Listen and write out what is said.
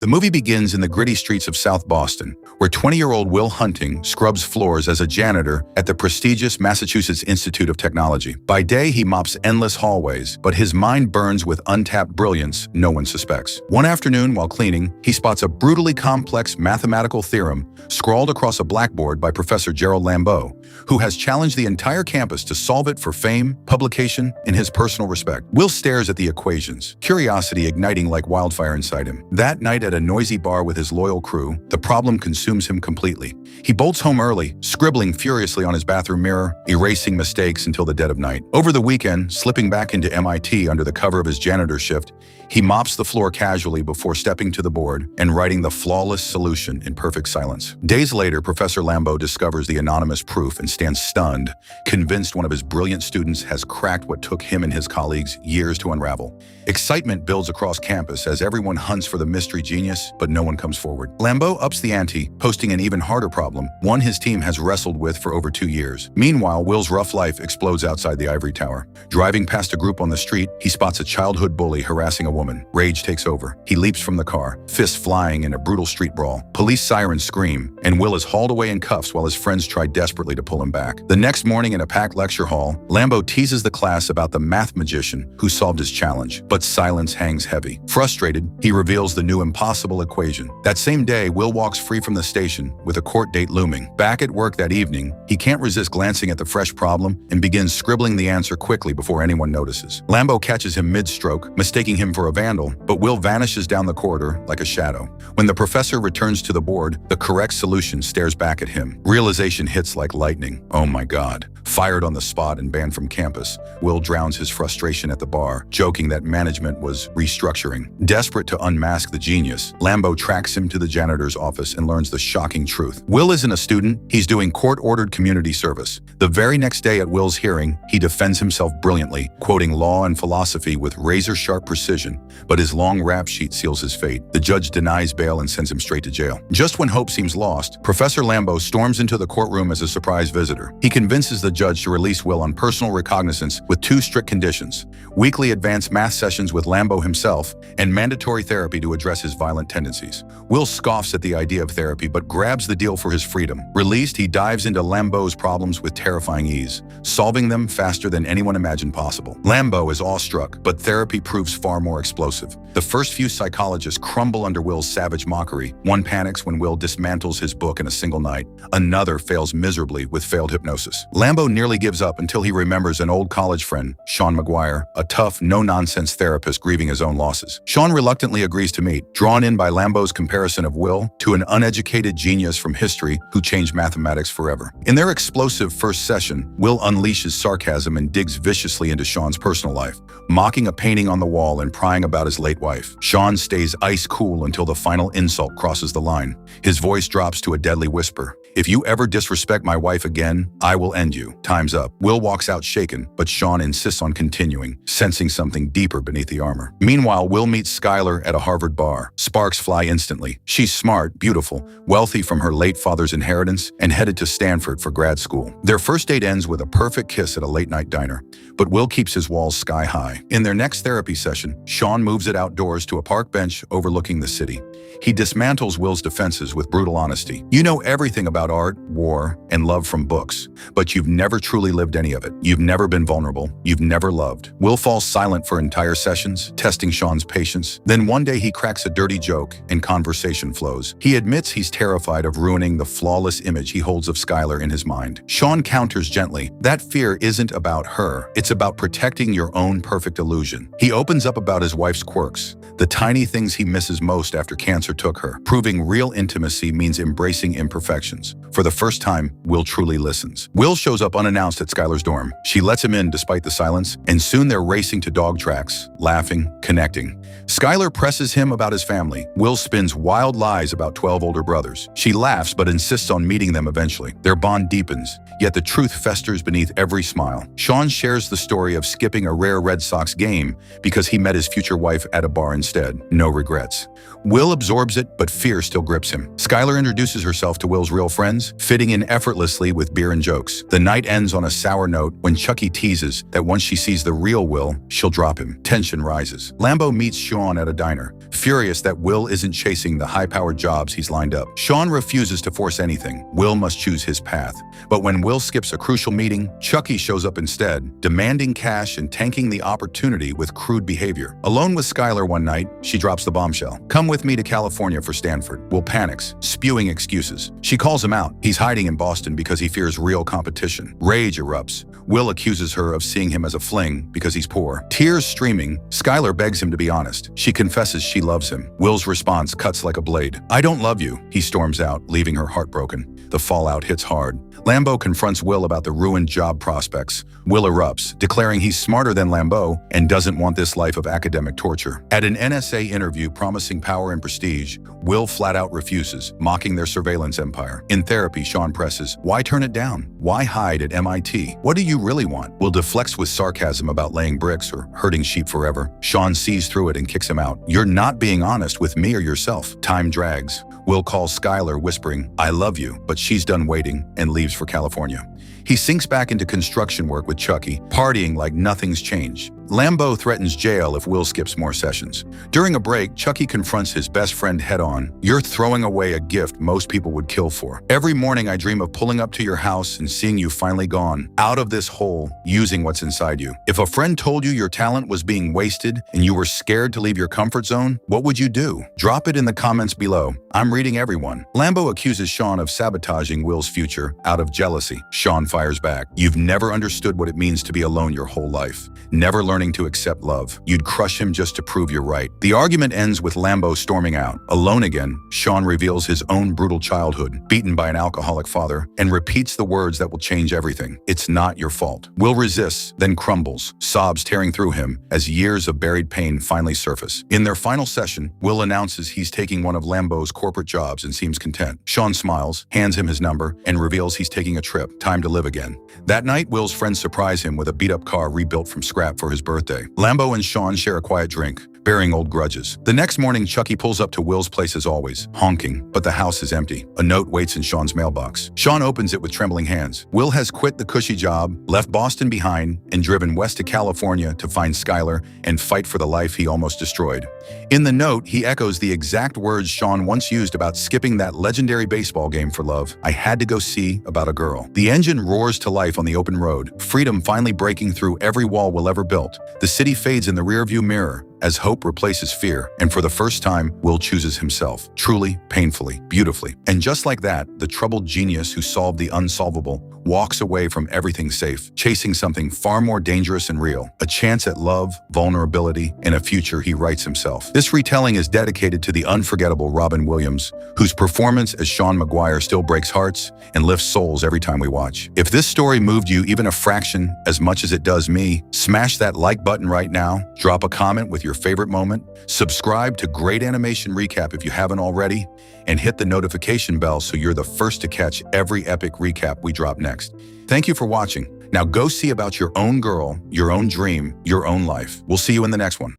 The movie begins in the gritty streets of South Boston, where 20-year-old Will Hunting scrubs floors as a janitor at the prestigious Massachusetts Institute of Technology. By day, he mops endless hallways, but his mind burns with untapped brilliance no one suspects. One afternoon, while cleaning, he spots a brutally complex mathematical theorem scrawled across a blackboard by Professor Gerald Lambeau, who has challenged the entire campus to solve it for fame, publication, and his personal respect. Will stares at the equations, curiosity igniting like wildfire inside him. That night at a noisy bar with his loyal crew, the problem consumes him completely. He bolts home early, scribbling furiously on his bathroom mirror, erasing mistakes until the dead of night. Over the weekend, slipping back into MIT under the cover of his janitor shift, he mops the floor casually before stepping to the board and writing the flawless solution in perfect silence. Days later, Professor Lambeau discovers the anonymous proof and stands stunned, convinced one of his brilliant students has cracked what took him and his colleagues years to unravel. Excitement builds across campus as everyone hunts for the mystery genius, but no one comes forward. Lambeau ups the ante, posting an even harder problem, one his team has wrestled with for over 2 years. Meanwhile, Will's rough life explodes outside the ivory tower. Driving past a group on the street, he spots a childhood bully harassing a woman. Rage takes over. He leaps from the car, fists flying in a brutal street brawl. Police sirens scream, and Will is hauled away in cuffs while his friends try desperately to pull him back. The next morning in a packed lecture hall, Lambeau teases the class about the math magician who solved his challenge, but silence hangs heavy. Frustrated, he reveals the new impossible equation. That same day, Will walks free from the station with a court date looming. Back at work that evening, he can't resist glancing at the fresh problem and begins scribbling the answer quickly before anyone notices. Lambeau catches him mid-stroke, mistaking him for a vandal, but Will vanishes down the corridor like a shadow. When the professor returns to the board, the correct solution stares back at him. Realization hits like lightning. Oh my God. Fired on the spot and banned from campus, Will drowns his frustration at the bar, joking that management was restructuring. Desperate to unmask the genius, Lambeau tracks him to the janitor's office and learns the shocking truth. Will isn't a student, he's doing court-ordered community service. The very next day at Will's hearing, he defends himself brilliantly, quoting law and philosophy with razor-sharp precision, but his long rap sheet seals his fate. The judge denies bail and sends him straight to jail. Just when hope seems lost, Professor Lambeau storms into the courtroom as a surprise visitor. He convinces the judge to release Will on personal recognizance with 2 strict conditions: weekly advanced math sessions with Lambeau himself, and mandatory therapy to address his violent tendencies. Will scoffs at the idea of therapy but grabs the deal for his freedom. Released, he dives into Lambeau's problems with terrifying ease, solving them faster than anyone imagined possible. Lambeau is awestruck, but therapy proves far more explosive. The first few psychologists crumble under Will's savage mockery. One panics when Will dismantles his book in a single night. Another fails miserably with failed hypnosis. Lambeau nearly gives up until he remembers an old college friend, Sean Maguire, a tough, no-nonsense therapist grieving his own losses. Sean reluctantly agrees to meet, drawn in by Lambeau's comparison of Will to an uneducated genius from history who changed mathematics forever. In their explosive first session, Will unleashes sarcasm and digs viciously into Sean's personal life, mocking a painting on the wall and prying about his late wife. Sean stays ice cool until the final insult crosses the line. His voice drops to a deadly whisper. "If you ever disrespect my wife again, I will end you. Time's up." Will walks out shaken, but Sean insists on continuing, sensing something deeper beneath the armor. Meanwhile, Will meets Skylar at a Harvard bar. Sparks fly instantly. She's smart, beautiful, wealthy from her late father's inheritance, and headed to Stanford for grad school. Their first date ends with a perfect kiss at a late-night diner, but Will keeps his walls sky high. In their next therapy session, Sean moves it outdoors to a park bench overlooking the city. He dismantles Will's defenses with brutal honesty. "You know everything about art, war, and love from books, but you've never truly lived any of it. You've never been vulnerable. You've never loved." Will falls silent for entire sessions, testing Sean's patience. Then one day he cracks a dirty joke and conversation flows. He admits he's terrified of ruining the flawless image he holds of Skylar in his mind. Sean counters gently, "That fear isn't about her. It's about protecting your own perfect illusion." He opens up about his wife's quirks, the tiny things he misses most after cancer took her, proving real intimacy means embracing imperfections. For the first time, Will truly listens. Will shows up unannounced at Skylar's dorm. She lets him in despite the silence, and soon they're racing to dog tracks, laughing, connecting. Skylar presses him about his family. Will spins wild lies about 12 older brothers. She laughs but insists on meeting them eventually. Their bond deepens, yet the truth festers beneath every smile. Sean shares the story of skipping a rare Red Sox game because he met his future wife at a bar instead. No regrets. Will absorbs it, but fear still grips him. Skylar introduces herself to Will's real friend, friends, fitting in effortlessly with beer and jokes. The night ends on a sour note when Chucky teases that once she sees the real Will, she'll drop him. Tension rises. Lambeau meets Sean at a diner, furious that Will isn't chasing the high-powered jobs he's lined up. Sean refuses to force anything. Will must choose his path. But when Will skips a crucial meeting, Chucky shows up instead, demanding cash and tanking the opportunity with crude behavior. Alone with Skylar one night, she drops the bombshell. "Come with me to California for Stanford." Will panics, spewing excuses. She calls him out. He's hiding in Boston because he fears real competition. Rage erupts. Will accuses her of seeing him as a fling because he's poor. Tears streaming, Skylar begs him to be honest. She confesses she loves him. Will's response cuts like a blade. "I don't love you," he storms out, leaving her heartbroken. The fallout hits hard. Lambeau confronts Will about the ruined job prospects. Will erupts, declaring he's smarter than Lambeau and doesn't want this life of academic torture. At an NSA interview promising power and prestige, Will flat out refuses, mocking their surveillance empire. In therapy, Sean presses, "Why turn it down? Why hide at MIT? What do you really want?" Will deflects with sarcasm about laying bricks or herding sheep forever. Sean sees through it and kicks him out. "You're not being honest with me or yourself." Time drags. Will calls Skylar, whispering, "I love you," but she's done waiting and leaves for California. He sinks back into construction work with Chucky, partying like nothing's changed. Lambeau threatens jail if Will skips more sessions. During a break, Chucky confronts his best friend head-on. "You're throwing away a gift most people would kill for. Every morning I dream of pulling up to your house and seeing you finally gone, out of this hole, using what's inside you. If a friend told you your talent was being wasted and you were scared to leave your comfort zone, what would you do? Drop it in the comments below. I'm reading everyone." Lambeau accuses Sean of sabotaging Will's future out of jealousy. Sean fires back. "You've never understood what it means to be alone your whole life. Never learning to accept love. You'd crush him just to prove you're right." The argument ends with Lambeau storming out. Alone again, Sean reveals his own brutal childhood, beaten by an alcoholic father, and repeats the words that will change everything. "It's not your fault." Will resists, then crumbles, sobs tearing through him as years of buried pain finally surface. In their final session, Will announces he's taking one of Lambeau's corporate jobs and seems content. Sean smiles, hands him his number, and reveals he's taking a trip. Time to live again. That night, Will's friends surprise him with a beat-up car rebuilt from scrap for his birthday. Lambeau and Sean share a quiet drink, bearing old grudges. The next morning, Chucky pulls up to Will's place as always, honking, but the house is empty. A note waits in Sean's mailbox. Sean opens it with trembling hands. Will has quit the cushy job, left Boston behind, and driven west to California to find Skylar and fight for the life he almost destroyed. In the note, he echoes the exact words Sean once used about skipping that legendary baseball game for love. "I had to go see about a girl." The engine roars to life on the open road, freedom finally breaking through every wall Will ever built. The city fades in the rearview mirror as hope replaces fear, and for the first time, Will chooses himself. Truly, painfully, beautifully. And just like that, the troubled genius who solved the unsolvable walks away from everything safe, chasing something far more dangerous and real. A chance at love, vulnerability, and a future he writes himself. This retelling is dedicated to the unforgettable Robin Williams, whose performance as Sean Maguire still breaks hearts and lifts souls every time we watch. If this story moved you even a fraction as much as it does me, smash that like button right now, drop a comment with your favorite moment, subscribe to Great Animation Recap if you haven't already, and hit the notification bell so you're the first to catch every epic recap we drop next. Thank you for watching. Now go see about your own girl, your own dream, your own life. We'll see you in the next one.